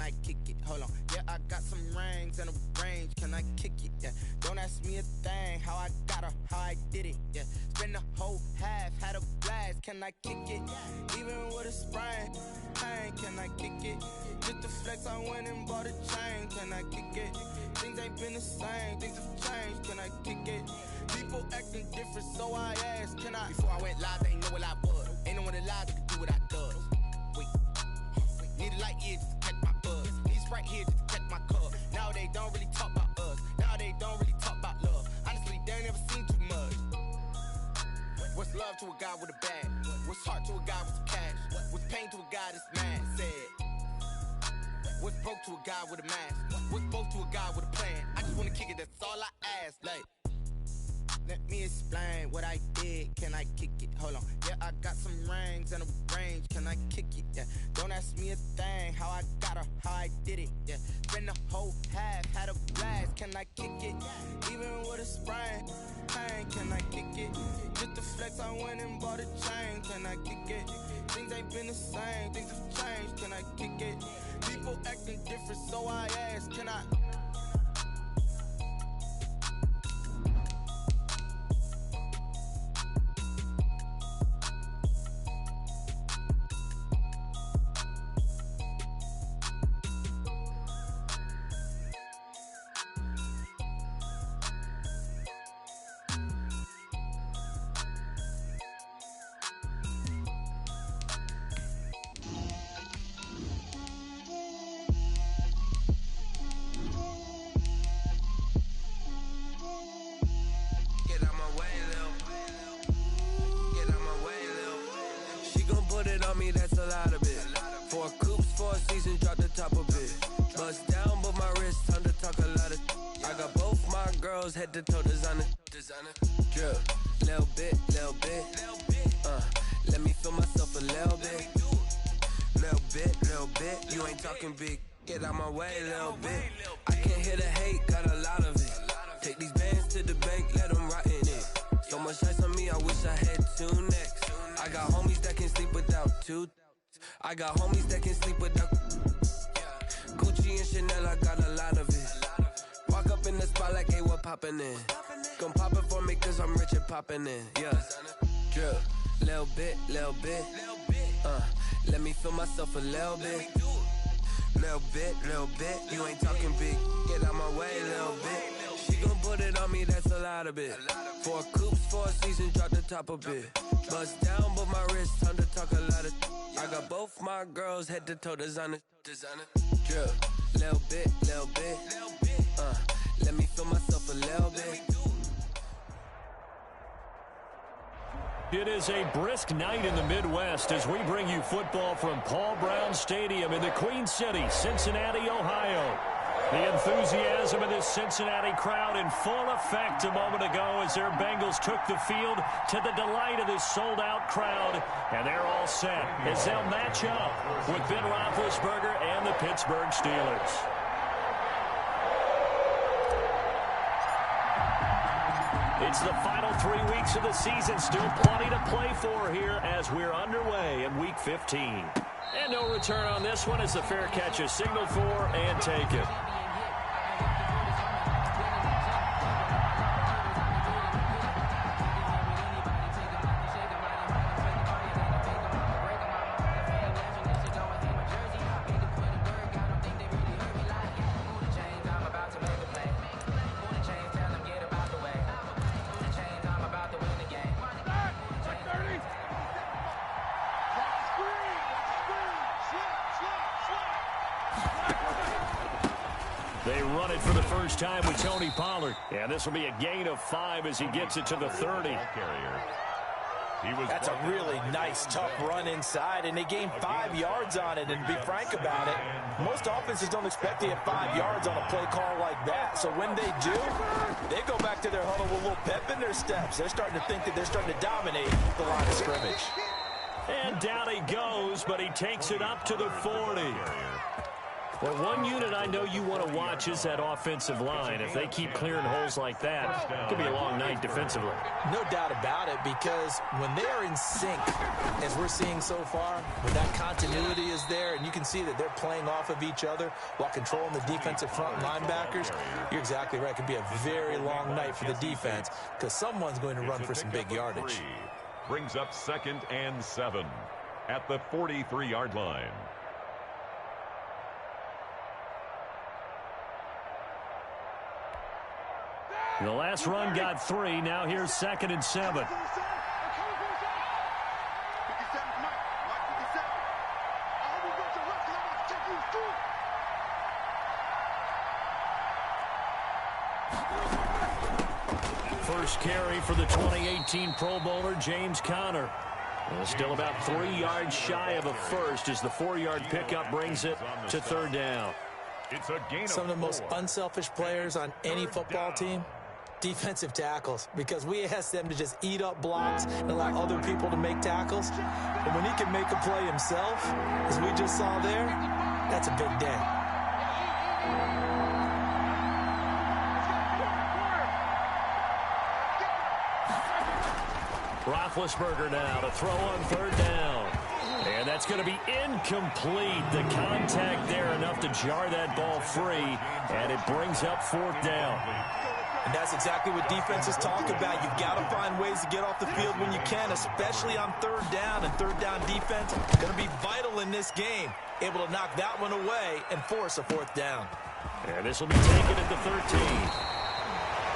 I kick it? Hold on. Yeah, I got some rings and a range. Can I kick it? Yeah. Don't ask me a thing. How I got her, how I did it. Yeah. Spend the whole half, had a blast. Can I kick it? Even with a sprain. Pain, can I kick it? Just the flex, I went and bought a chain. Can I kick it? Things ain't been the same. Things have changed. Can I kick it? People acting different, so I asked, can I? Before I went live, they ain't know what I was. Ain't no one alive that could do what I does. Wait. Need a light here just to catch my buzz. Need Sprite here just to catch my cup. Now they don't really talk about us. Now they don't really talk about love. Honestly, they ain't never seen too much. What's love to a guy with a bag? What's heart to a guy with some cash? What's pain to a guy that's mad? Said. What's broke to a guy with a mask? What's broke to a guy with a plan? I just wanna kick it, that's all I ask. Like, let me explain what I did. Can I kick it? Hold on. Yeah, I got some rings and a range. Can I kick it? Yeah. Don't ask me a thing. How I got her, how I did it. Yeah. Spend the whole half, had a blast. Can I kick it? Even with a sprain. Pain, can I kick it? Just the flex, I went and bought a chain. Can I kick it? Things ain't been the same. Things have changed. Can I kick it? People acting different, so I asked, can I? That's a lot of it. 4 coops, 4 seasons, drop the top of it. Bust down, but my wrist, time to talk a lot of. I got both my girls head to toe designer. Drip, little bit. Let me feel myself a little bit. Little bit. You ain't talking big. Get out my way, little bit. I can't hear the hate, got a lot of it. Take these bands to the bank, let them rot in it. So much ice on me, I wish I had 2 necks. I got homies that can sleep without 2. I got homies that can sleep without Gucci and Chanel, I got a lot of it. Walk up in the spot like, hey, what poppin' in? Gon' pop it for me cause I'm rich and poppin' in. Yeah, drip, little bit. Let me feel myself a little bit. Little bit. You ain't talking big. Get out my way, little bit. She gon' put it on me, that's a lot of it. 4 coops, 4 seasons, drop the top a bit. Bust down, but my wrist, time to talk a lot of. I got both my girls head to toe designer. Drip, little bit. Let me feel myself a little bit. It is a brisk night in the Midwest as we bring you football from Paul Brown Stadium in the Queen City, Cincinnati, Ohio. The enthusiasm of this Cincinnati crowd in full effect a moment ago as their Bengals took the field to the delight of this sold-out crowd. And they're all set as they'll match up with Ben Roethlisberger and the Pittsburgh Steelers. It's the final 3 weeks of the season. Still plenty to play for here as we're underway in Week 15. And no return on this one as the fair catch is signaled for and taken. They run it for the first time with Tony Pollard. Yeah, this will be a gain of 5 as he gets it to the 30. That's a really nice, tough run inside, and they gained 5 yards on it. And to be frank about it, most offenses don't expect to get 5 yards on a play call like that. So when they do, they go back to their huddle with a little pep in their steps. They're starting to think that they're starting to dominate the line of scrimmage. And down he goes, but he takes it up to the 40. Well, one unit I know you want to watch is that offensive line. If they keep clearing holes like that, it could be a long night defensively. No doubt about it, because when they are in sync, as we're seeing so far, when that continuity is there, and you can see that they're playing off of each other while controlling the defensive front linebackers, you're exactly right. It could be a very long night for the defense because someone's going to run for some big yardage. Brings up 2nd and 7 at the 43-yard line. The last run got 3. Now here's 2nd and 7. First carry for the 2018 Pro Bowler, James Conner. Still about 3 yards shy of a first as the 4-yard pickup brings it to 3rd down. It's a gain. Some of the most unselfish players on any football team, defensive tackles, because we ask them to just eat up blocks and allow other people to make tackles. And when he can make a play himself, as we just saw there, that's a big day. Roethlisberger now to throw on 3rd down. And that's going to be incomplete. The contact there enough to jar that ball free, and it brings up 4th down. And that's exactly what defenses talk about. You've got to find ways to get off the field when you can, especially on 3rd down. And 3rd down defense going to be vital in this game. Able to knock that one away and force a 4th down. And this will be taken at the 13.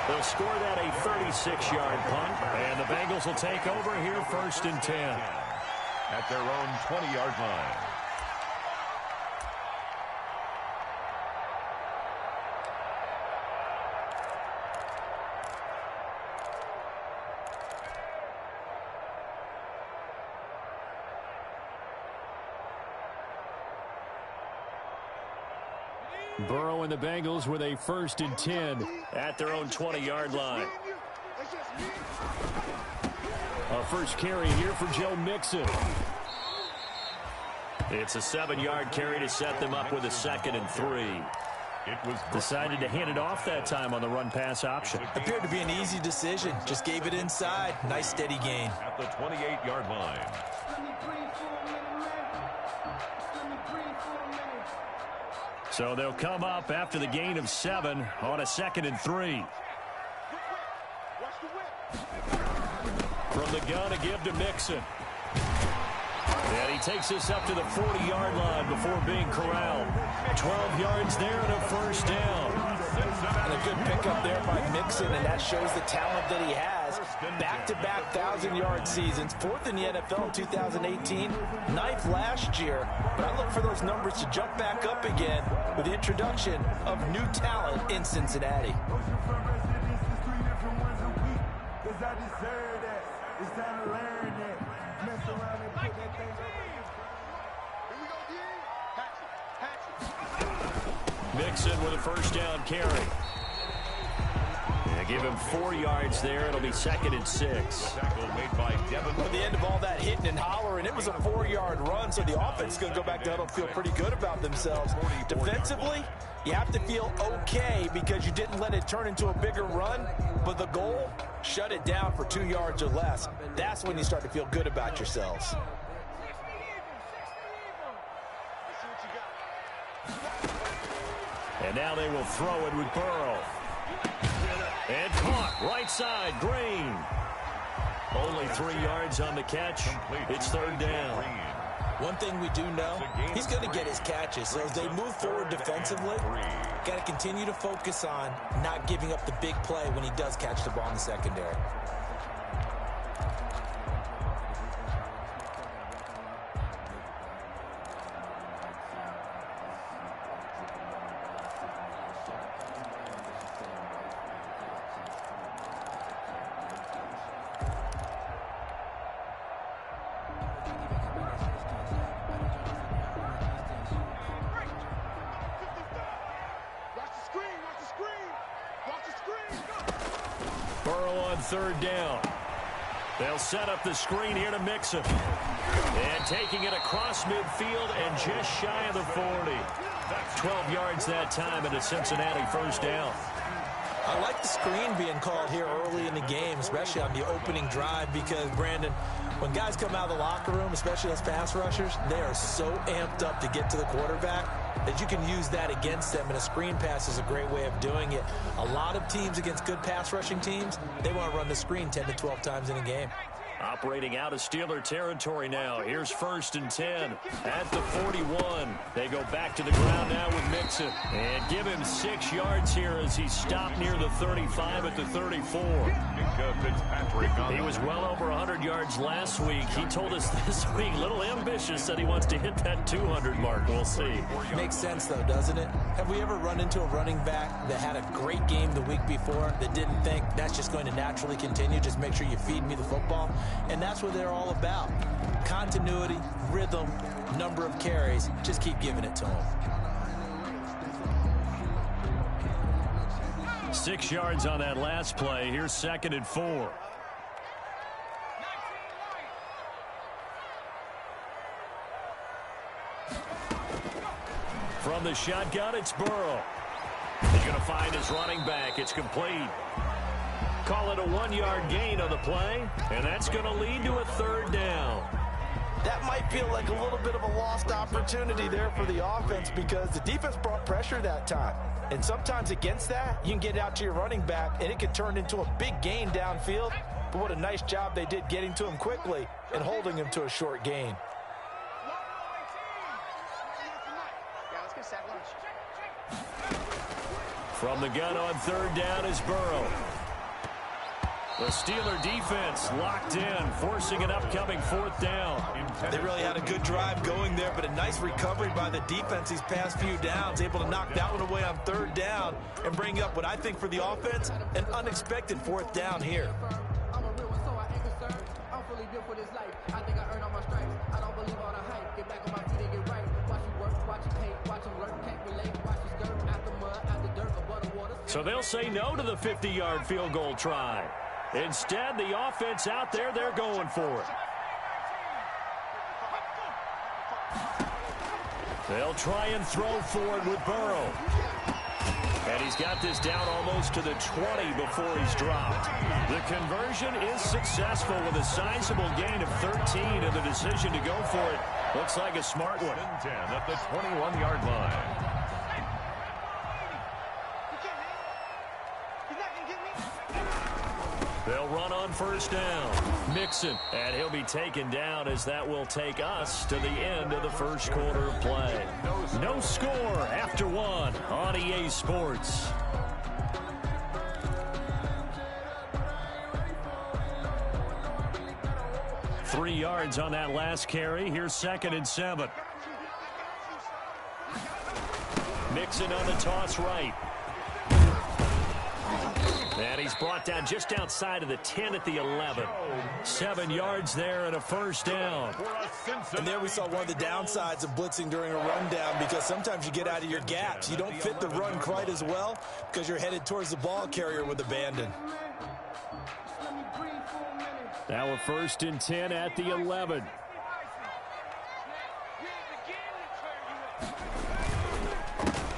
They'll score that a 36-yard punt, and the Bengals will take over here 1st and 10. At their own 20-yard line. Burrow and the Bengals with a 1st and 10 at their own 20-yard line. A first carry here for Joe Mixon. It's a 7-yard carry to set them up with a 2nd and 3. It was decided to hand it off that time on the run-pass option. Appeared to be an easy decision. Just gave it inside. Nice steady gain. At the 28-yard line. So they'll come up after the gain of 7 on a 2nd and 3. From the gun, a give to Mixon. And he takes us up to the 40-yard line before being corralled. 12 yards there and a 1st down. And a good pickup there by Mixon, and that shows the talent that he has. Back-to-back 1,000-yard seasons, 4th in the NFL in 2018, 9th last year. But I look for those numbers to jump back up again with the introduction of new talent in Cincinnati. Mixon with a 1st down carry. Give him 4 yards there. It'll be 2nd and 6. At the end of all that hitting and hollering, it was a 4-yard run, so the offense is going to go back to huddle, feel pretty good about themselves. Defensively, you have to feel okay because you didn't let it turn into a bigger run, but the goal, shut it down for 2 yards or less. That's when you start to feel good about yourselves. And now they will throw it with Burrow. And caught, right side, Green. Only 3 yards on the catch. It's 3rd down. One thing we do know, he's going to get his catches. So as they move forward defensively, got to continue to focus on not giving up the big play when he does catch the ball in the secondary. Burrow on 3rd down. They'll set up the screen here to mix it. And taking it across midfield and just shy of the 40. 12 yards that time and a Cincinnati first down. I like the screen being called here early in the game, especially on the opening drive, because, Brandon, when guys come out of the locker room, especially as pass rushers, they are so amped up to get to the quarterback that you can use that against them, and a screen pass is a great way of doing it. A lot of teams against good pass rushing teams, they want to run the screen 10 to 12 times in a game. Operating out of Steeler territory now. Here's 1st and 10 at the 41. They go back to the ground now with Mixon. And give him 6 yards here as he stopped near the 35 at the 34. He was well over 100 yards last week. He told us this week, a little ambitious, that he wants to hit that 200 mark. We'll see. Makes sense, though, doesn't it? Have we ever run into a running back that had a great game the week before that didn't think that's just going to naturally continue? Just make sure you feed me the football. And that's what they're all about. Continuity, rhythm, number of carries. Just keep giving it to them. 6 yards on that last play. Here's 2nd and 4. From the shotgun, it's Burrow. He's going to find his running back. It's complete. Call it a 1-yard gain on the play, and that's going to lead to a 3rd down. That might feel like a little bit of a lost opportunity there for the offense because the defense brought pressure that time. And sometimes against that, you can get out to your running back, and it can turn into a big gain downfield. But what a nice job they did getting to him quickly and holding him to a short gain. From the gun on 3rd down is Burrow. The Steeler defense locked in, forcing an upcoming 4th down. They really had a good drive going there, but a nice recovery by the defense these past few downs, able to knock that one away on 3rd down and bring up what I think for the offense, an unexpected 4th down here. So they'll say no to the 50-yard field goal try. Instead, the offense out there, they're going for it. They'll try and throw forward with Burrow. And he's got this down almost to the 20 before he's dropped. The conversion is successful with a sizable gain of 13, and the decision to go for it looks like a smart one. 10 at the 21-yard line. They'll run on 1st down. Mixon, and he'll be taken down as that will take us to the end of the 1st quarter of play. No score after 1 on EA Sports. Three yards on that last carry. Here's 2nd and 7. Mixon on the toss right. And he's brought down just outside of the 10 at the 11. 7 yards there and a 1st down. And there we saw one of the downsides of blitzing during a rundown, because sometimes you get out of your gaps. You don't fit the run quite as well because you're headed towards the ball carrier with abandon. Now a 1st and 10 at the 11.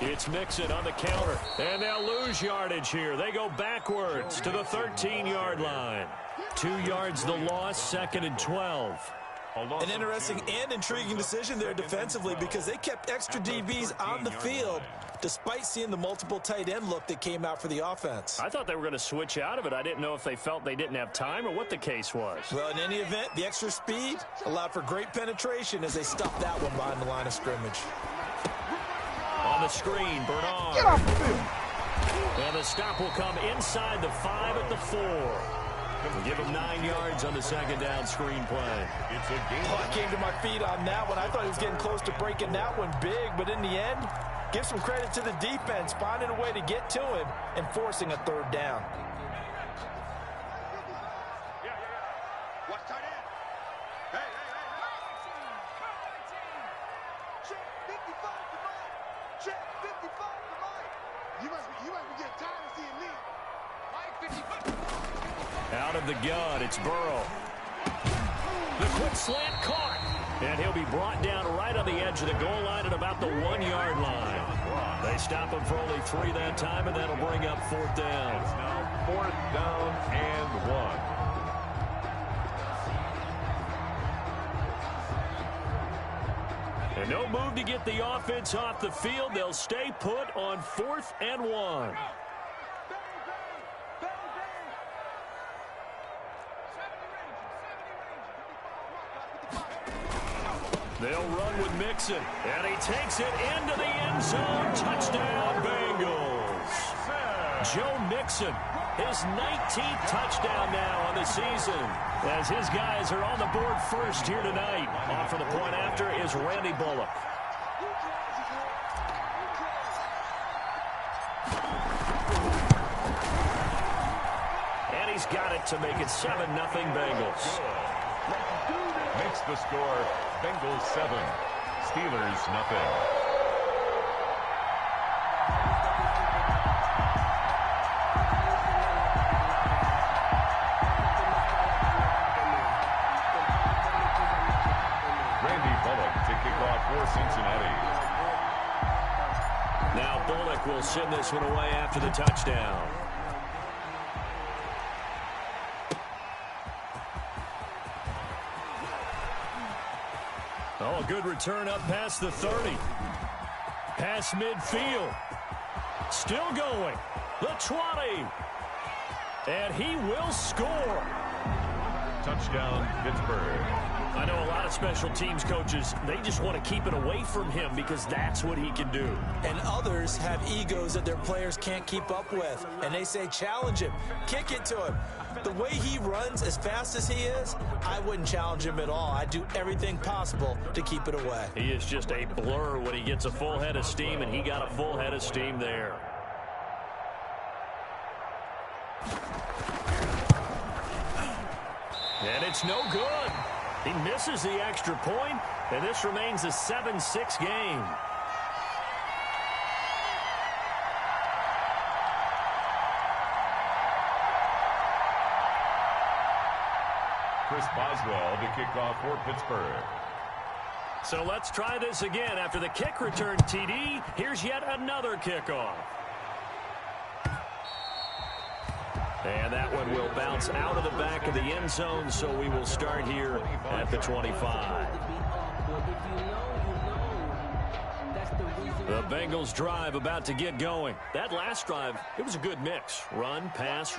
It's Mixon on the counter, and they'll lose yardage here. They go backwards to the 13-yard line. 2 yards the loss, 2nd and 12. An interesting and intriguing decision there defensively, because they kept extra DBs on the field despite seeing the multiple tight end look that came out for the offense. I thought they were going to switch out of it. I didn't know if they felt they didn't have time or what the case was. Well, in any event, the extra speed allowed for great penetration as they stopped that one behind the line of scrimmage. On the screen, Bernard. Get off the field. And the stop will come inside the 5 at the 4. We'll give him 9 yards on the 2nd down screen play. I came to my feet on that one. I thought he was getting close to breaking that one big, but in the end, give some credit to the defense, finding a way to get to him and forcing a 3rd down. Out of the gun, it's Burrow. The quick slant caught. And he'll be brought down right on the edge of the goal line at about the 1-yard line. They stop him for only 3 that time, and that'll bring up 4th down. It's now 4th down and 1. And no move to get the offense off the field. They'll stay put on 4th and 1. They'll run with Mixon, and he takes it into the end zone. Touchdown, Bengals. Joe Mixon, his 19th touchdown now on the season, as his guys are on the board first here tonight. Off for the point after is Randy Bullock. And he's got it to make it 7-0 Bengals. Makes the score Bengals 7, Steelers nothing. Randy Bullock to kick off for Cincinnati. Now Bullock will send this one away after the touchdown. Oh, a good return up past the 30. Past midfield. Still going. The 20. And he will score. Touchdown, Pittsburgh. I know a lot of special teams coaches, they just want to keep it away from him because that's what he can do. And others have egos that their players can't keep up with. And they say, challenge him. Kick it to him. The way he runs as fast as he is, I wouldn't challenge him at all. I'd do everything possible to keep it away. He is just a blur when he gets a full head of steam, and he got a full head of steam there. And it's no good. He misses the extra point, and this remains a 7-6 game. Chris Boswell to kick off for Pittsburgh. So let's try this again. After the kick return TD, here's yet another kickoff. And that one will bounce out of the back of the end zone, so we will start here at the 25. The Bengals drive about to get going. That last drive, it was a good mix. Run, pass,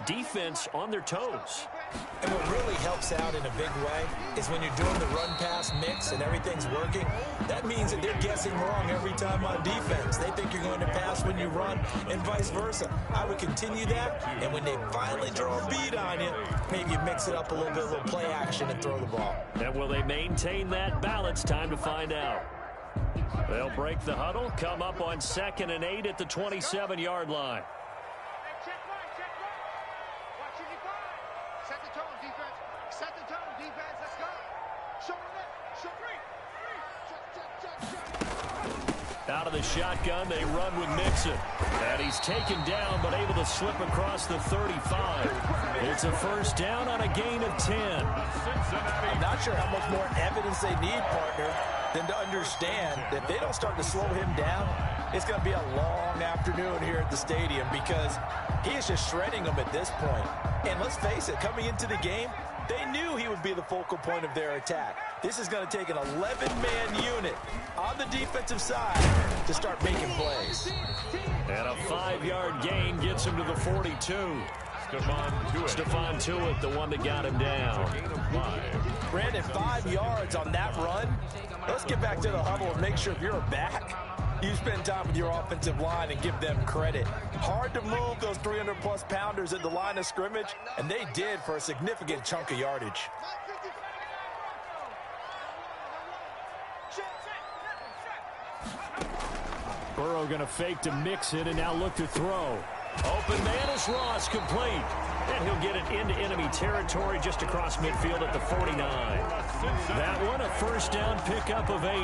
defense on their toes. And what really helps out in a big way is when you're doing the run-pass mix and everything's working, that means that they're guessing wrong every time on defense. They think you're going to pass when you run and vice versa. I would continue that, and when they finally draw a bead on you, maybe you mix it up a little bit, a little play action, and throw the ball. And will they maintain that balance? Time to find out. They'll break the huddle, come up on 2nd and 8 at the 27-yard line. Out of the shotgun, they run with Mixon. And he's taken down, but able to slip across the 35. It's a first down on a gain of 10. I'm not sure how much more evidence they need, partner, than to understand that if they don't start to slow him down, it's going to be a long afternoon here at the stadium because he is just shredding them at this point. And let's face it, coming into the game, they knew he would be the focal point of their attack. This is going to take an 11-man unit on the defensive side to start making plays. And a 5-yard gain gets him to the 42. Stephon Tuitt, the one that got him down. Brandon, 5 yards on that run. Let's get back to the huddle and make sure if you're a back, you spend time with your offensive line and give them credit. Hard to move those 300-plus pounders at the line of scrimmage, and they did for a significant chunk of yardage. Burrow going to fake to mix it and now look to throw. Open man is Ross, complete. And he'll get it into enemy territory just across midfield at the 49. That one, a first down pickup of 8.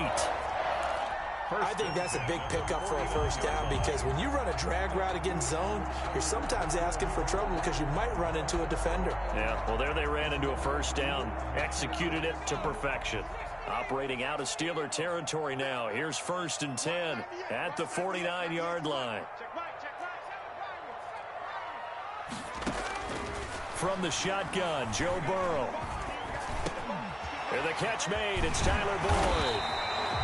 I think that's a big pickup for a first down because when you run a drag route against zone, you're sometimes asking for trouble because you might run into a defender. Yeah, well, there they ran into a first down, executed it to perfection. Operating out of Steeler territory now. Here's 1st and 10 at the 49-yard line. From the shotgun, Joe Burrow. And the catch made, it's Tyler Boyd.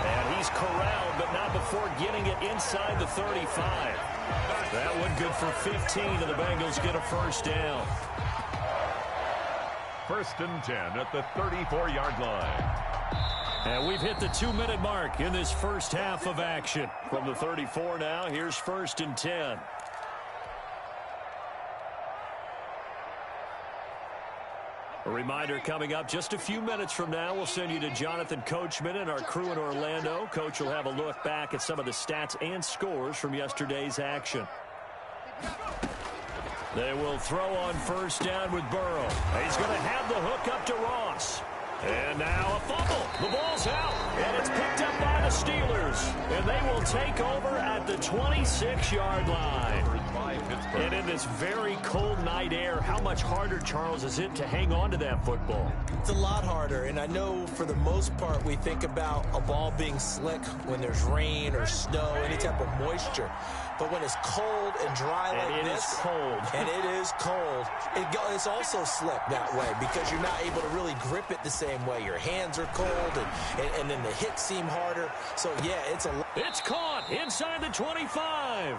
And he's corralled, but not before getting it inside the 35. That one good for 15, and the Bengals get a first down. 1st and 10 at the 34-yard line. And we've hit the 2-minute mark in this first half of action. From the 34 now, here's 1st and 10. A reminder coming up just a few minutes from now, we'll send you to Jonathan Coachman and our crew in Orlando. Coach will have a look back at some of the stats and scores from yesterday's action. They will throw on first down with Burrow. He's going to have the hook up to Ross. And now a fumble. The ball's out, and it's picked up by the Steelers. And they will take over at the 26-yard line. And in this very cold night air, how much harder, Charles, is it to hang on to that football? It's a lot harder, and I know for the most part we think about a ball being slick when there's rain or snow, any type of moisture. But when it's cold and dry like this, and it is cold, it's also slick that way because you're not able to really grip it the same way. Your hands are cold, and then the hits seem harder. So, yeah, it's caught inside the 25.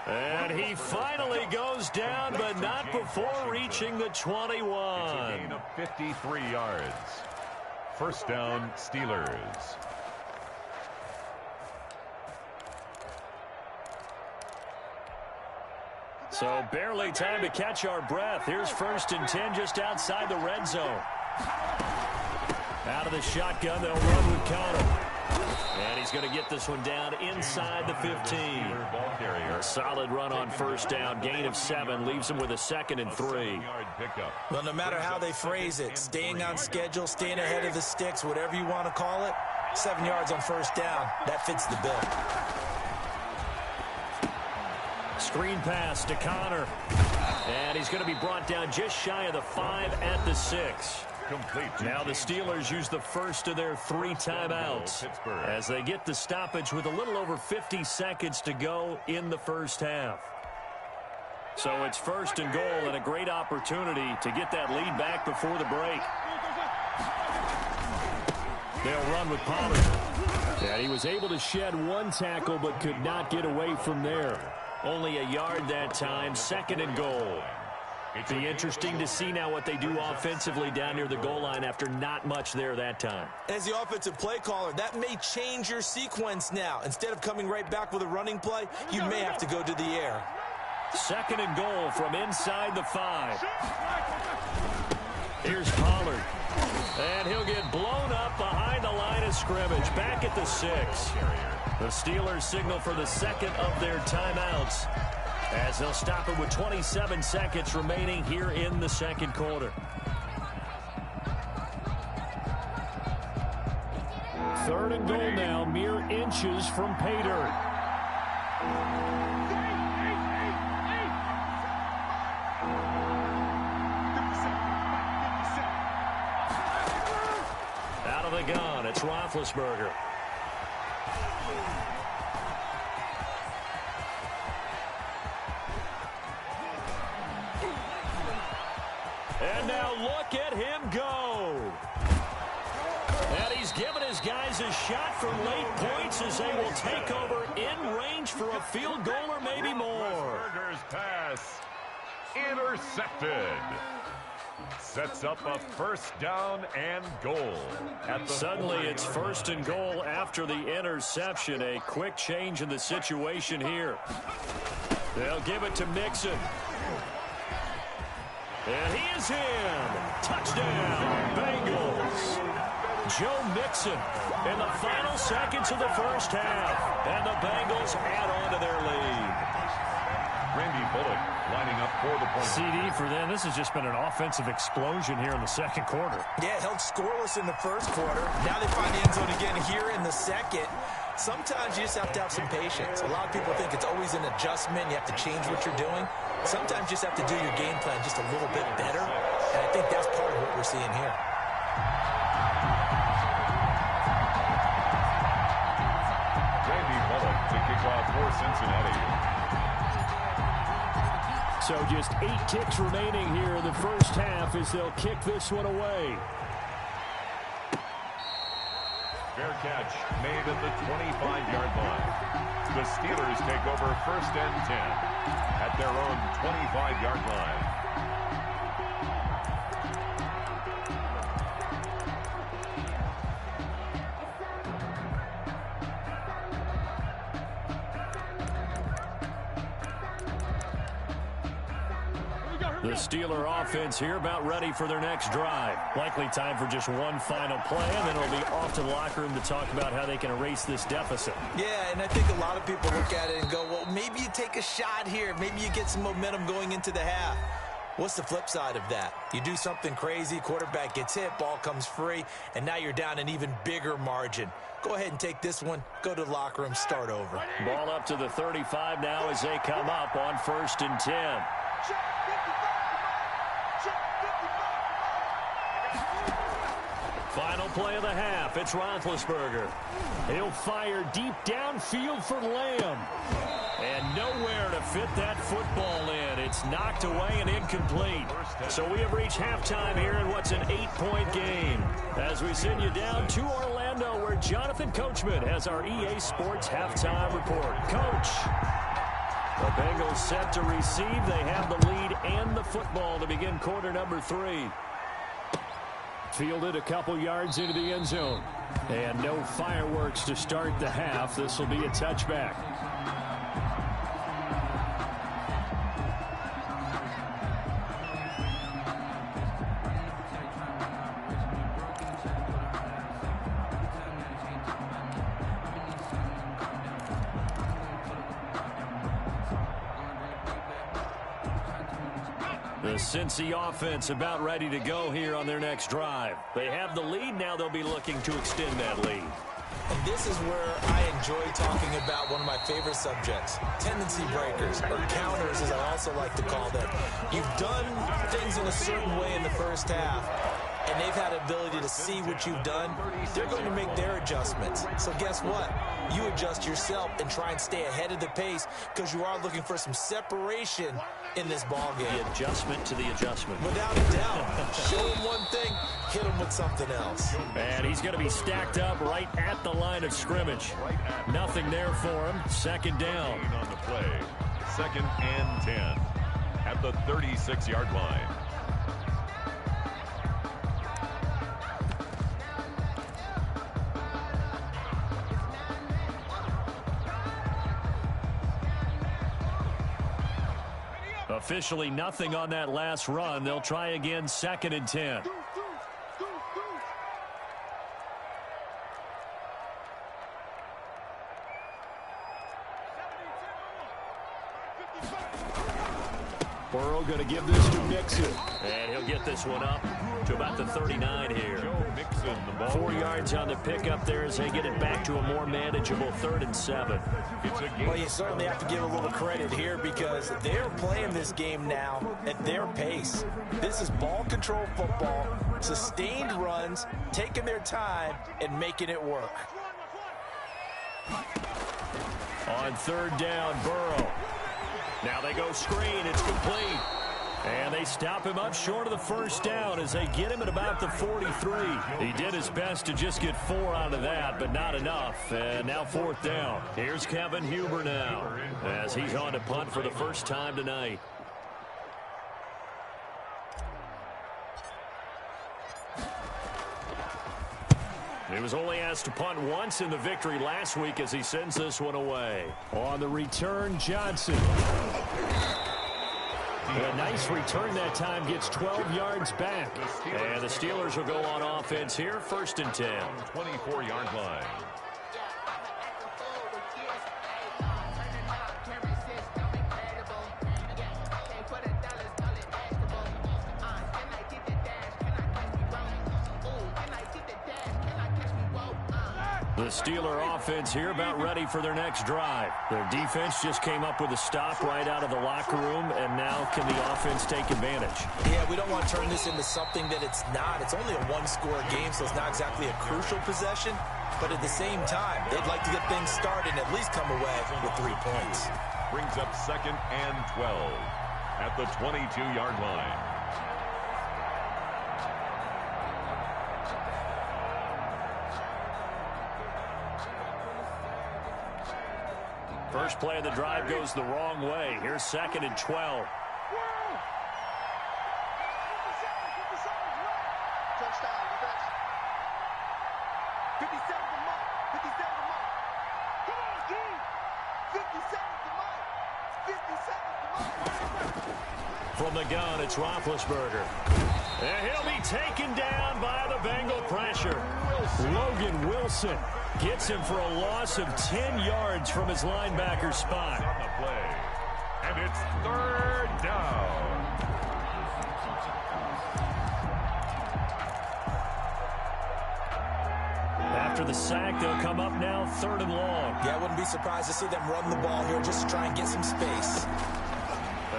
And he finally goes down, but not before reaching the 21. It's a gain of 53 yards. First down, Steelers. So barely time to catch our breath. Here's 1st and 10 just outside the red zone. Out of the shotgun, they'll run with Connor. And he's going to get this one down inside the 15. A solid run on first down. Gain of 7 leaves him with a 2nd and 3. Well, no matter how they phrase it, staying on schedule, staying ahead of the sticks, whatever you want to call it, 7 yards on first down, that fits the bill. Screen pass to Connor. And he's going to be brought down just shy of the 5 at the 6. Complete. Now the Steelers use the first of their 3 timeouts as they get the stoppage with a little over 50 seconds to go in the first half. So it's 1st and goal and a great opportunity to get that lead back before the break. They'll run with Pollard. And he was able to shed 1 tackle but could not get away from there. Only a yard that time, 2nd and goal. It'd be interesting to see now what they do offensively down near the goal line after not much there that time. As the offensive play caller, that may change your sequence now. Instead of coming right back with a running play, you may have to go to the air. 2nd and goal from inside the 5. Here's Pollard. And he'll get blown up behind the line of scrimmage. Back at the 6. The Steelers signal for the 2nd of their timeouts, as they'll stop it with 27 seconds remaining here in the 2nd quarter. 3rd and goal now, mere inches from pay dirt. Out of the gun, it's Roethlisberger. And now look at him go. And he's given his guys a shot for late points as they will take over in range for a field goal or maybe more. Roethlisberger's pass intercepted. Sets up a first down and goal. Suddenly it's 1st and goal after the interception. A quick change in the situation here. They'll give it to Mixon. And he is in. Touchdown, Bengals. Joe Mixon in the final seconds of the first half. And the Bengals add on to their lead. Randy Bullock lining up for the point. CD for them. This has just been an offensive explosion here in the second quarter. Yeah, held scoreless in the first quarter. Now they find the end zone again here in the second. Sometimes you just have to have some patience. A lot of people think it's always an adjustment. You have to change what you're doing. Sometimes you just have to do your game plan just a little bit better. And I think that's part of what we're seeing here. Randy Bullock to kick off for Cincinnati. So just 8 ticks remaining here in the first half as they'll kick this one away. Fair catch made at the 25-yard line. The Steelers take over 1st and 10 at their own 25-yard line. The Steeler offense here about ready for their next drive. Likely time for just one final play, and then it'll be off to the locker room to talk about how they can erase this deficit. Yeah, and I think a lot of people look at it and go, well, maybe you take a shot here. Maybe you get some momentum going into the half. What's the flip side of that? You do something crazy, quarterback gets hit, ball comes free, and now you're down an even bigger margin. Go ahead and take this one, go to the locker room, start over. Ball up to the 35 now as they come up on 1st and 10. Final play of the half. It's Roethlisberger. He'll fire deep downfield for Lamb. And nowhere to fit that football in. It's knocked away and incomplete. So we have reached halftime here in what's an 8-point game. As we send you down to Orlando, where Jonathan Coachman has our EA Sports halftime report. Coach. The Bengals set to receive. They have the lead and the football to begin quarter number 3. Fielded a couple yards into the end zone. And no fireworks to start the half. This will be a touchback. The Cincy offense about ready to go here on their next drive. They have the lead. Now they'll be looking to extend that lead. And this is where I enjoy talking about one of my favorite subjects, tendency breakers, or counters as I also like to call them. You've done things in a certain way in the first half, and they've had the ability to see what you've done. They're going to make their adjustments. So guess what? You adjust yourself and try and stay ahead of the pace because you are looking for some separation in this ball game. The adjustment to the adjustment. Without a doubt. Show him one thing, hit him with something else. And he's going to be stacked up right at the line of scrimmage. Nothing there for him. Second down. On the play. 2nd and 10 at the 36-yard line. Officially nothing on that last run. They'll try again 2nd and 10. Burrow going to give this to Mixon. And he'll get this one up to about the 39 here. 4 yards on the pickup there as they get it back to a more manageable 3rd and 7. Well, you certainly have to give a little credit here because they're playing this game now at their pace. This is ball control football, sustained runs, taking their time, and making it work. On 3rd down, Burrow. Now they go screen. It's complete. And they stop him up short of the 1st down as they get him at about the 43. He did his best to just get 4 out of that, but not enough. And now 4th down. Here's Kevin Huber now as he's on to punt for the first time tonight. He was only asked to punt once in the victory last week as he sends this one away. On the return, Johnson. A nice return that time, gets 12 yards back. And the Steelers will go on offense here, 1st and 10. 24-yard line. The Steeler offense here about ready for their next drive. Their defense just came up with a stop right out of the locker room, and now can the offense take advantage? Yeah, we don't want to turn this into something that it's not. It's only a one-score game, so it's not exactly a crucial possession. But at the same time, they'd like to get things started and at least come away with 3 points. Brings up 2nd and 12 at the 22-yard line. First play of the drive goes the wrong way. Here's 2nd and 12. From the gun, it's Roethlisberger. And he'll be taken down by the Bengal pressure. Logan Wilson gets him for a loss of 10 yards from his linebacker spot. On the play. And it's 3rd down. After the sack, they'll come up now 3rd and long. Yeah, I wouldn't be surprised to see them run the ball here just to try and get some space.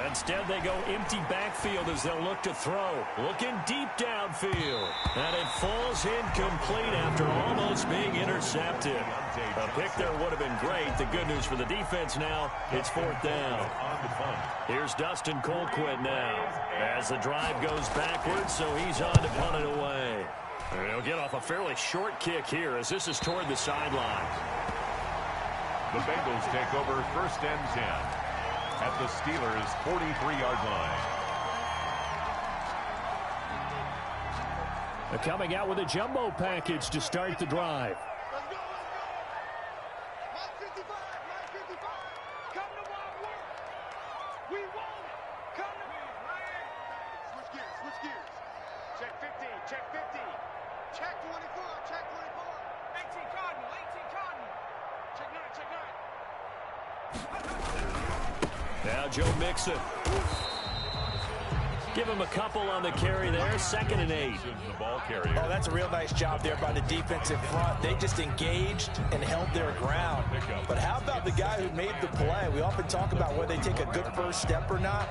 Instead, they go empty backfield as they'll look to throw. Looking deep downfield. And it falls incomplete after almost being intercepted. A pick there would have been great. The good news for the defense now, it's 4th down. Here's Dustin Colquitt now as the drive goes backwards, so he's on to punt it away. And he'll get off a fairly short kick here as this is toward the sideline. The Bengals take over 1st and 10 at the Steelers' 43-yard line. They're coming out with a jumbo package to start the drive. Let's go, let's go. 955, 955. Come to my work. We want it. Come to me, man. Switch gears, switch gears. Check 15, check 15. Check 24, check 24. 18 Cardinal, 18 Cardinal. Check 9, check 9. Now Joe Mixon. Give him a couple on the carry there. 2nd and 8. The ball carrier. Oh, that's a real nice job there by the defensive front. They just engaged and held their ground. But how about the guy who made the play? We often talk about whether they take a good first step or not.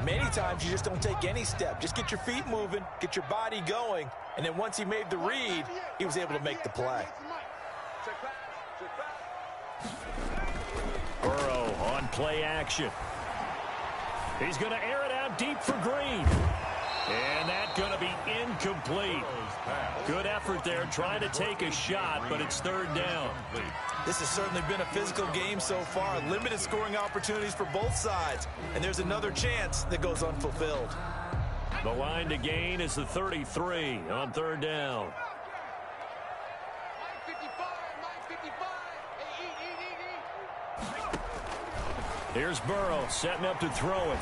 Many times you just don't take any step. Just get your feet moving, get your body going, and then once he made the read, he was able to make the play. Burrow on play action. He's going to air it out deep for Green. And that's going to be incomplete. Good effort there trying to take a shot, but it's 3rd down. This has certainly been a physical game so far. Limited scoring opportunities for both sides. And there's another chance that goes unfulfilled. The line to gain is the 33 on 3rd down. 955, 955. Here's Burrow setting up to throw it.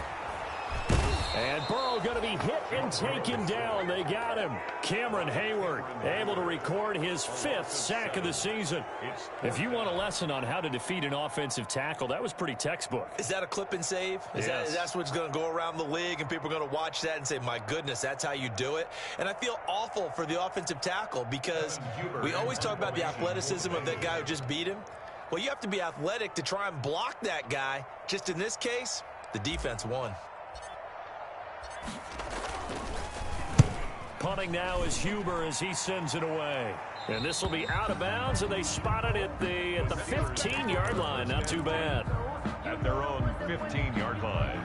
And Burrow going to be hit and taken down. They got him. Cameron Hayward able to record his 5th sack of the season. If you want a lesson on how to defeat an offensive tackle, that was pretty textbook. Is that a clip and save? That's what's going to go around the league, and people are going to watch that and say, my goodness, that's how you do it? And I feel awful for the offensive tackle because we always talk about the athleticism of that guy who just beat him. Well, you have to be athletic to try and block that guy. Just in this case, the defense won. Punting now is Huber as he sends it away. And this will be out of bounds, and they spot it at the 15-yard line. Not too bad. At their own 15-yard line.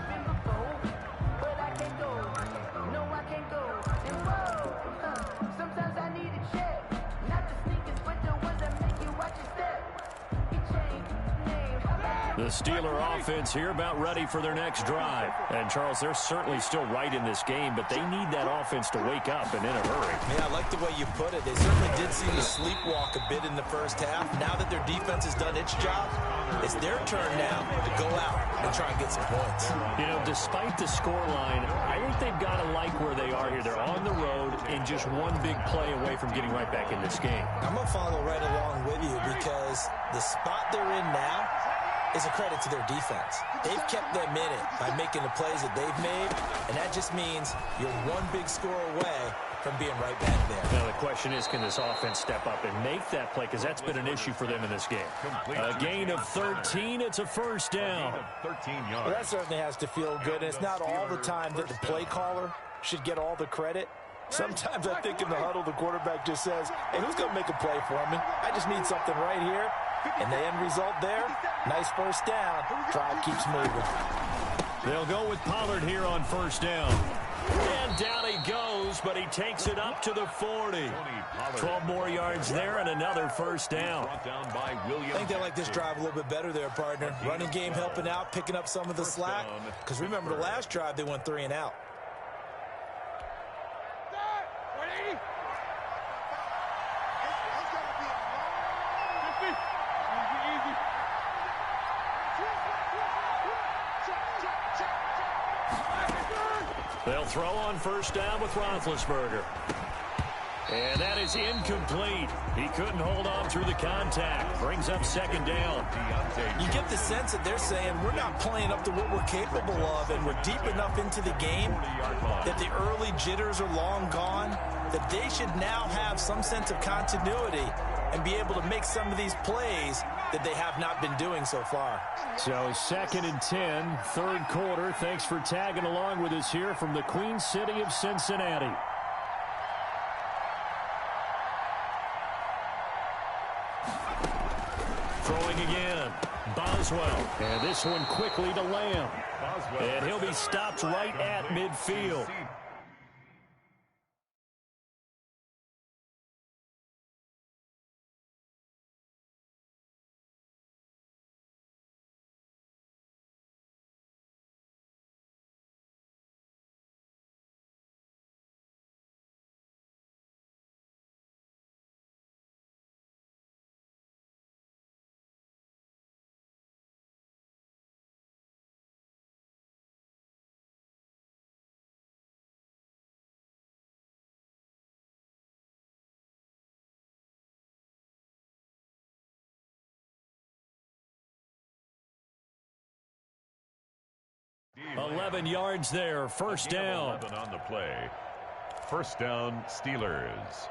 The Steeler offense here about ready for their next drive. And, Charles, they're certainly still right in this game, but they need that offense to wake up and in a hurry. Yeah, I like the way you put it. They certainly did seem to sleepwalk a bit in the first half. Now that their defense has done its job, it's their turn now to go out and try and get some points. You know, despite the scoreline, I think they've got to like where they are here. They're on the road and just one big play away from getting right back in this game. I'm going to follow right along with you because the spot they're in now, is a credit to their defense. They've kept them in it by making the plays that they've made, and that just means you're one big score away from being right back there. Now the question is, can this offense step up and make that play? Because that's been an issue for them in this game. A gain of 13. It's a first down. 13 yards. Well, that certainly has to feel good. And it's not all the time that the play caller should get all the credit. Sometimes I think in the huddle, the quarterback just says, hey, who's going to make a play for me? I just need something right here. And the end result there, nice first down. Drive keeps moving. They'll go with Pollard here on first down. And down he goes, but he takes it up to the 40. 12 more yards there and another first down. I think they like this drive a little bit better there, partner. Running game helping out, picking up some of the slack. Because remember, the last drive, they went 3 and out. They'll throw on first down with Roethlisberger. And that is incomplete. He couldn't hold on through the contact. Brings up second down. You get the sense that they're saying we're not playing up to what we're capable of, and we're deep enough into the game that the early jitters are long gone, that they should now have some sense of continuity and be able to make some of these plays that they have not been doing so far. So second and 10, third quarter. Thanks for tagging along with us here from the Queen City of Cincinnati. Throwing again, Boswell. And this one quickly to Lamb. And he'll be stopped right at midfield. D-Lamb. 11 yards there, first down. 11 on the play. First down, Steelers.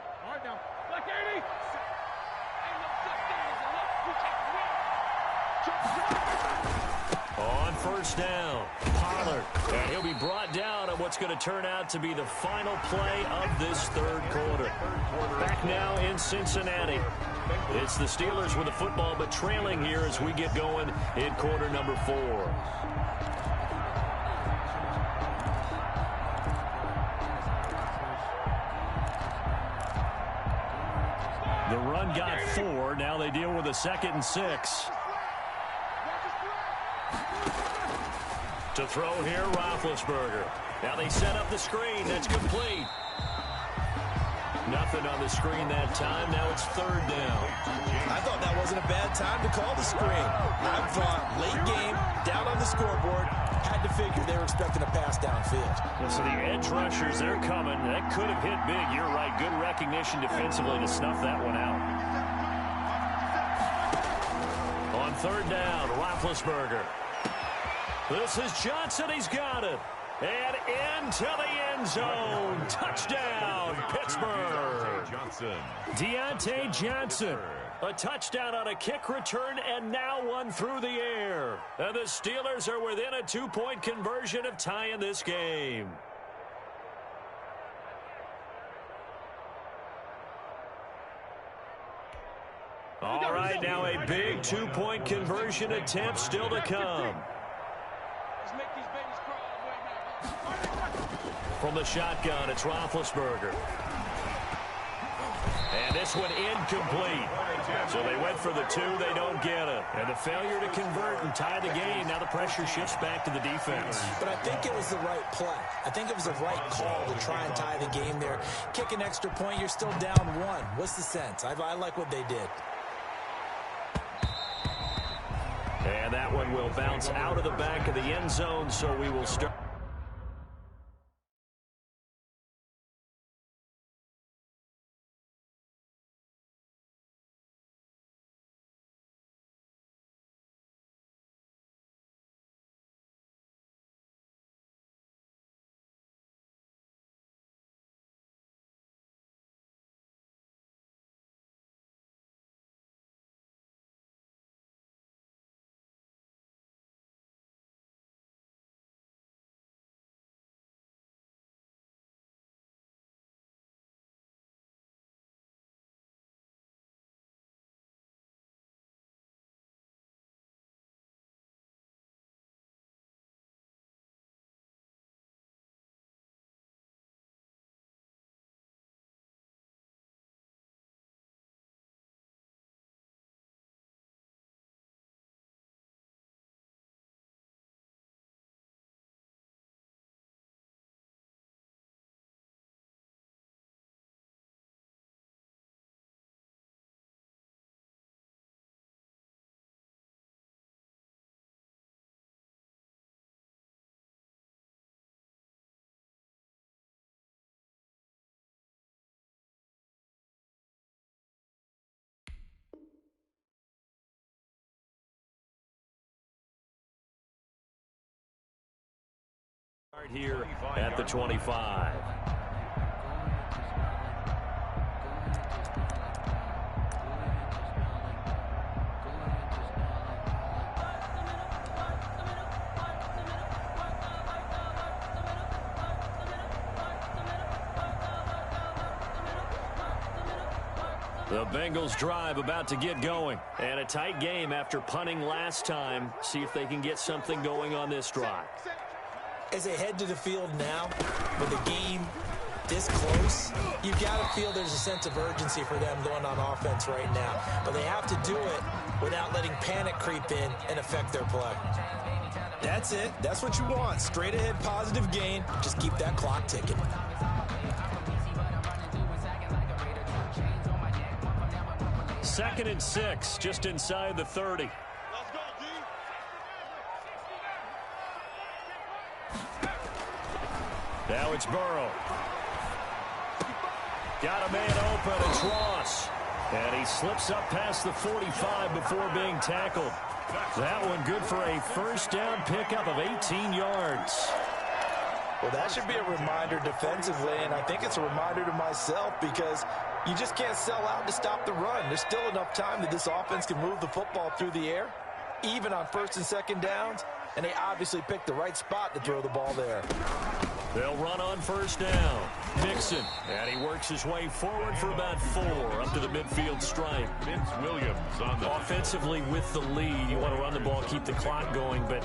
On first down, Pollard. And he'll be brought down on what's going to turn out to be the final play of this third quarter. Back now in Cincinnati. It's the Steelers with the football, but trailing here as we get going in quarter number 4. The run got 4. Now they deal with a 2nd and 6. To throw here, Roethlisberger. Now they set up the screen. That's complete. Nothing on the screen that time. Now it's third down. I thought that wasn't a bad time to call the screen. I thought late game, down on the scoreboard, had to figure they were expecting a pass downfield. So the edge rushers, they're coming. That could have hit big. You're right. Good recognition defensively to snuff that one out. On third down, Roethlisberger. This is Johnson. He's got it. And into the end zone. Touchdown, Pittsburgh. Deontay Johnson. A touchdown on a kick return, and now one through the air. And the Steelers are within a 2-point conversion of tying this game. All right, now a big 2-point conversion attempt still to come. From the shotgun, it's Roethlisberger. And this one incomplete. So they went for the 2, they don't get it. And the failure to convert and tie the game, now the pressure shifts back to the defense. But I think it was the right play. I think it was the right call to try and tie the game there. Kick an extra point, you're still down 1. What's the sense? I like what they did. And that one will bounce out of the back of the end zone, so we will start. here at the 25. The Bengals drive about to get going. And a tight game after punting last time. See if they can get something going on this drive. As they head to the field now, with the game this close, you've got to feel there's a sense of urgency for them going on offense right now. But they have to do it without letting panic creep in and affect their play. That's it. That's what you want. Straight ahead positive gain. Just keep that clock ticking. Second and 6, just inside the 30. Let's go, D. Now it's Burrow. Got a man open. It's Ross. And he slips up past the 45 before being tackled. That one good for a first down pickup of 18 yards. Well, that should be a reminder defensively, and I think it's a reminder to myself because you just can't sell out to stop the run. There's still enough time that this offense can move the football through the air, even on first and second downs, and they obviously picked the right spot to throw the ball there. They'll run on first down. Mixon, and he works his way forward for about 4 up to the midfield stripe. Vince Williams on the Offensively with the lead, you want to run the ball, keep the clock going, but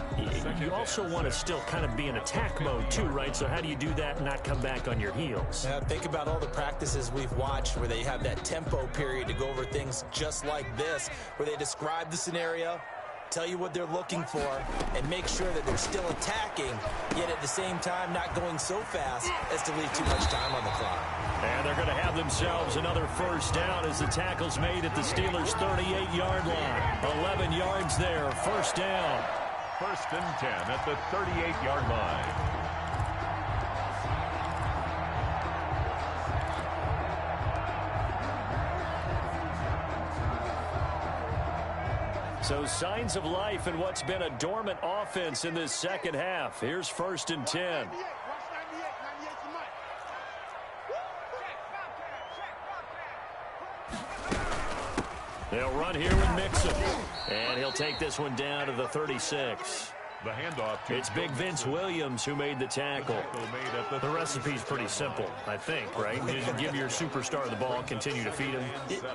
you also want to still kind of be in attack mode too, right? So how do you do that and not come back on your heels? Now, think about all the practices we've watched where they have that tempo period to go over things just like this, where they describe the scenario, tell you what they're looking for, and make sure that they're still attacking, yet at the same time not going so fast as to leave too much time on the clock. And they're going to have themselves another first down as the tackle's made at the Steelers' 38-yard line. 11 yards there, first down. first and 10 at the 38-yard line. So signs of life in what's been a dormant offense in this second half. Here's first and 10. They'll run here with Mixon. And he'll take this one down to the 36. The handoff. It's big Vince Williams who made the tackle. The recipe's pretty simple, I think, right? You just give your superstar the ball, continue to feed him.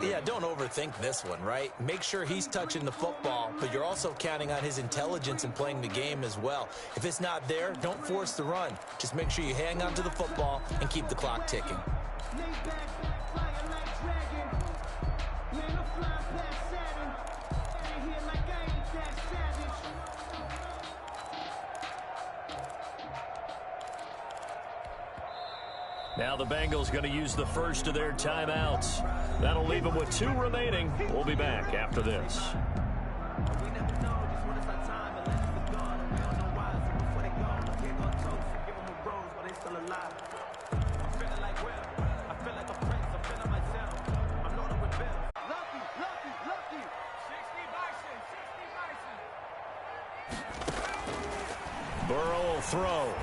Yeah, don't overthink this one, right? Make sure he's touching the football, but you're also counting on his intelligence in playing the game as well. If it's not there, don't force the run. Just make sure you hang on to the football and keep the clock ticking. Now the Bengals going to use the first of their timeouts. That'll leave them with 2 remaining. We'll be back after this. Burrow will throw.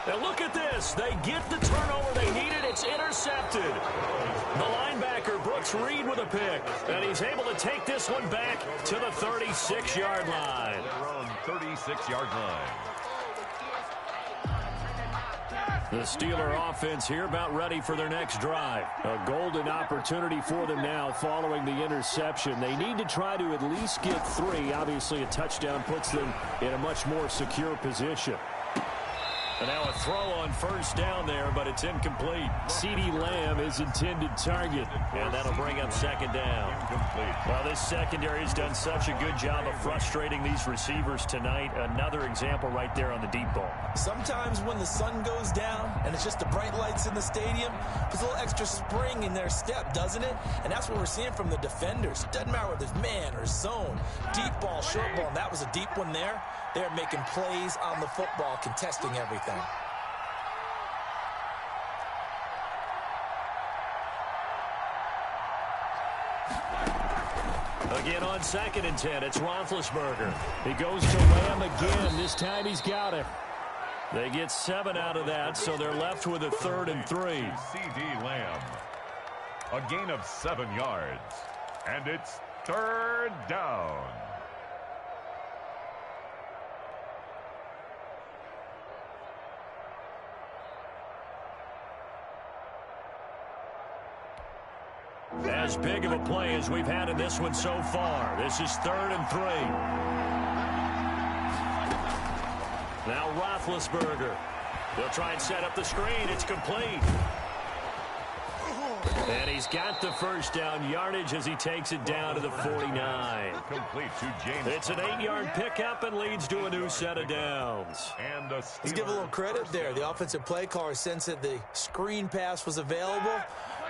Now look at this. They get the turnover they needed. It's intercepted. The linebacker, Brooks Reed, with a pick. And he's able to take this one back to the 36-yard line. Their own 36-yard line. The Steeler offense here about ready for their next drive. A golden opportunity for them now following the interception. They need to try to at least get 3. Obviously, a touchdown puts them in a much more secure position. And now a throw on first down there, but it's incomplete. CeeDee Lamb is intended target, and that'll bring up second down. Incomplete. Well, this secondary has done such a good job of frustrating these receivers tonight. Another example right there on the deep ball. Sometimes when the sun goes down and it's just the bright lights in the stadium, there's a little extra spring in their step, doesn't it? And that's what we're seeing from the defenders. Doesn't matter whether it's man or zone. Deep ball, short ball, and that was a deep one there. They're making plays on the football, contesting everything. Again on second and 10, it's Roethlisberger. He goes to Lamb again. This time he's got it. They get 7 out of that, so they're left with a 3rd and 3. CeeDee Lamb. A gain of 7 yards. And it's 3rd down. As big of a play as we've had in this one so far. This is 3rd and 3. Now Roethlisberger. They'll try and set up the screen. It's complete. And he's got the first down yardage as he takes it down to the 49. Complete to James. It's an 8-yard pickup and leads to a new set of downs. And Let's give a little credit there. The offensive play caller sensed that the screen pass was available.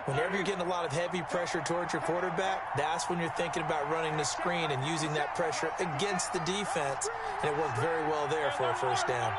Whenever you're getting a lot of heavy pressure towards your quarterback, that's when you're thinking about running the screen and using that pressure against the defense. And it worked very well there for a first down.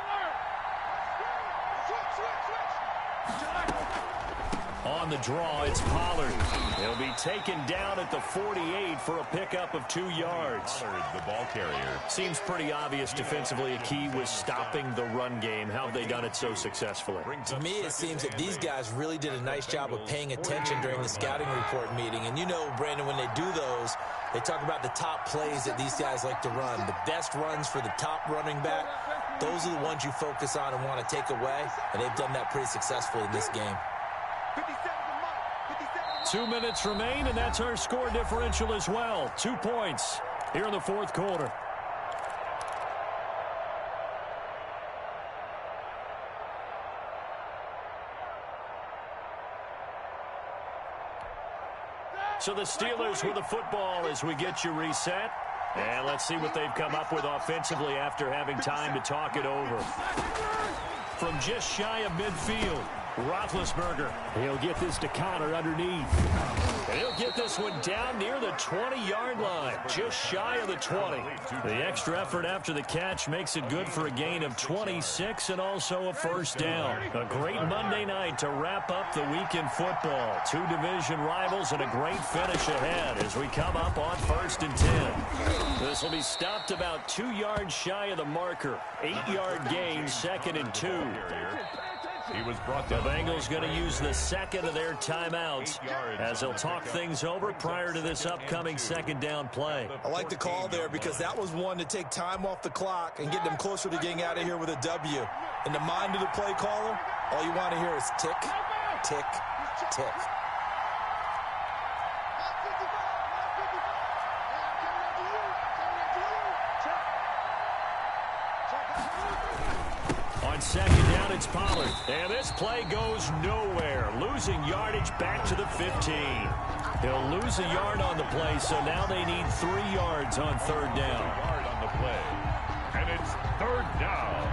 On the draw, it's Pollard. He'll be taken down at the 48 for a pickup of 2 yards. Pollard, the ball carrier. Seems pretty obvious defensively a key was stopping the run game. How have they done it so successfully? To me, it seems that these guys really did a nice job of paying attention during the scouting report meeting. And you know, Brandon, when they do those, they talk about the top plays that these guys like to run. The best runs for the top running back, those are the ones you focus on and want to take away. And they've done that pretty successfully in this game. 2 minutes remain, and that's our score differential as well. 2 points here in the 4th quarter. So the Steelers with the football as we get you reset. And let's see what they've come up with offensively after having time to talk it over. From just shy of midfield, Roethlisberger. He'll get this to Connor underneath. And he'll get this one down near the 20-yard line, just shy of the 20. The extra effort after the catch makes it good for a gain of 26 and also a first down. A great Monday night to wrap up the week in football. 2 division rivals and a great finish ahead as we come up on 1st and 10. This will be stopped about 2 yards shy of the marker. 8-yard gain, 2nd and 2. He was brought The down. Bengals going to use the second of their timeouts as they'll talk things over prior to this upcoming 2nd down play. I like the call there because that was one to take time off the clock and get them closer to getting out of here with a W. In the mind of the play caller, all you want to hear is tick, tick, tick. On 2nd down, it's Pollard. And this play goes nowhere. Losing yardage back to the 15. He'll lose a yard on the play, so now they need 3 yards on 3rd down. Yard on the play. And it's 3rd down.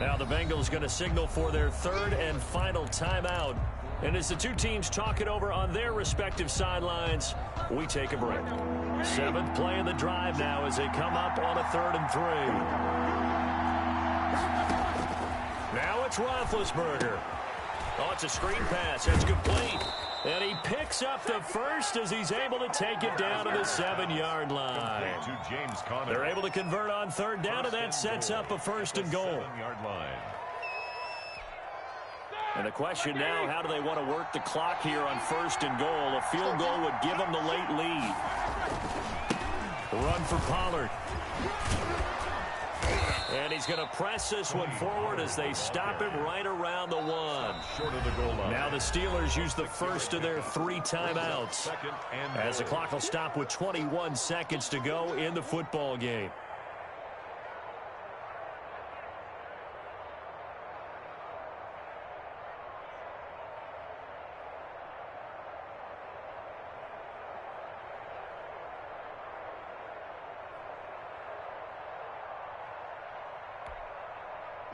Now the Bengals going to signal for their 3rd and final timeout. And as the 2 teams talk it over on their respective sidelines, we take a break. 7th play of the drive now as they come up on a 3rd and 3. Now it's Roethlisberger. Oh, it's a screen pass. It's complete. And he picks up the first as he's able to take it down to the 7-yard line. To James Conner. They're able to convert on 3rd down, and that sets up a 1st and goal. 7-yard line. And the question now, how do they want to work the clock here on 1st and goal? A field goal would give them the late lead. The run for Pollard. And he's going to press this one forward as they stop him right around the 1. Short of the goal line. Now the Steelers use the first of their 3 timeouts as the clock will stop with 21 seconds to go in the football game.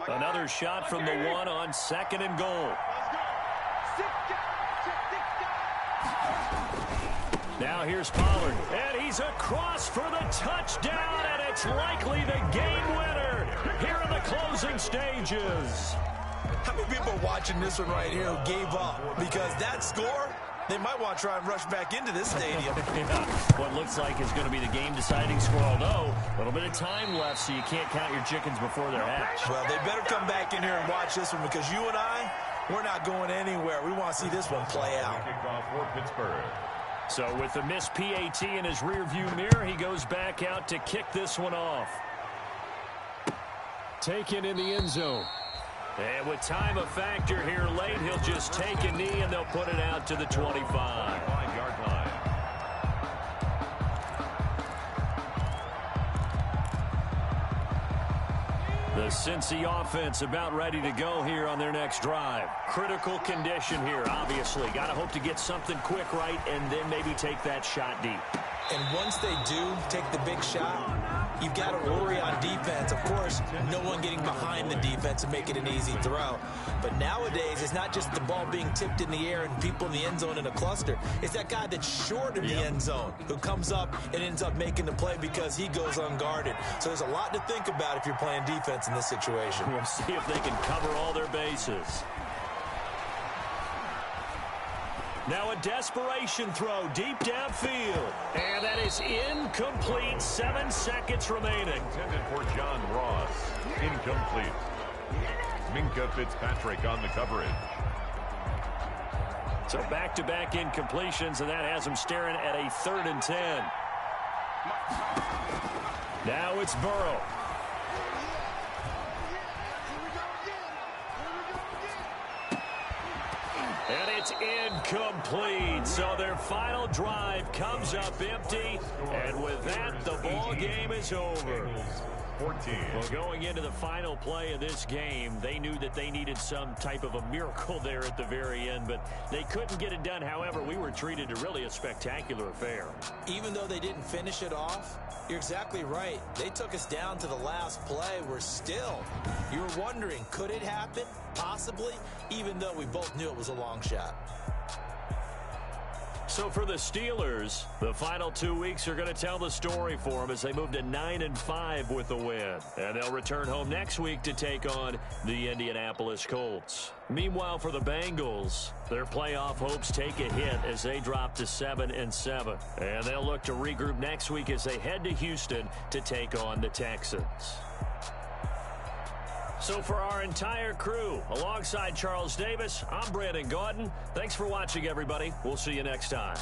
Another shot from the 1 on 2nd and goal. Now here's Pollard, and he's across for the touchdown, and it's likely the game winner here in the closing stages. How many people are watching this one right here who gave up? Because that score, they might want to try and rush back into this stadium. Yeah, what looks like is going to be the game-deciding score, although a little bit of time left, so you can't count your chickens before they're hatched. Well, they better come back in here and watch this one, because you and I, we're not going anywhere. We want to see this one play out. Kickoff for Pittsburgh. So with the missed PAT in his rearview mirror, he goes back out to kick this one off. Taken in the end zone. And with time a factor here late, he'll just take a knee and they'll put it out to the 25. 5-yard line. The Cincy offense about ready to go here on their next drive. Critical condition here, obviously. Got to hope to get something quick right and then maybe take that shot deep. And once they do take the big shot, you've got to worry on defense. Of course, no one getting behind the defense and make it an easy throw. But nowadays, it's not just the ball being tipped in the air and people in the end zone in a cluster. It's that guy that's short in the end zone who comes up and ends up making the play because he goes unguarded. So there's a lot to think about if you're playing defense in this situation. We'll see if they can cover all their bases. Now a desperation throw deep downfield. And that is incomplete. 7 seconds remaining. Intended for John Ross. Incomplete. Minkah Fitzpatrick on the coverage. So back-to-back incompletions, and that has him staring at a 3rd and 10. Now it's Burrow. And it's incomplete. So their final drive comes up empty. And with that, the ball game is over. 14. Well, going into the final play of this game, they knew that they needed some type of a miracle there at the very end, but they couldn't get it done. However, we were treated to really a spectacular affair. Even though they didn't finish it off, you're exactly right. They took us down to the last play. We're still, you were wondering, could it happen? Possibly, even though we both knew it was a long shot. So for the Steelers, the final 2 weeks are going to tell the story for them as they move to 9-5 with the win. And they'll return home next week to take on the Indianapolis Colts. Meanwhile, for the Bengals, their playoff hopes take a hit as they drop to 7-7. And they'll look to regroup next week as they head to Houston to take on the Texans. So for our entire crew, alongside Charles Davis, I'm Brandon Gaudin. Thanks for watching, everybody. We'll see you next time.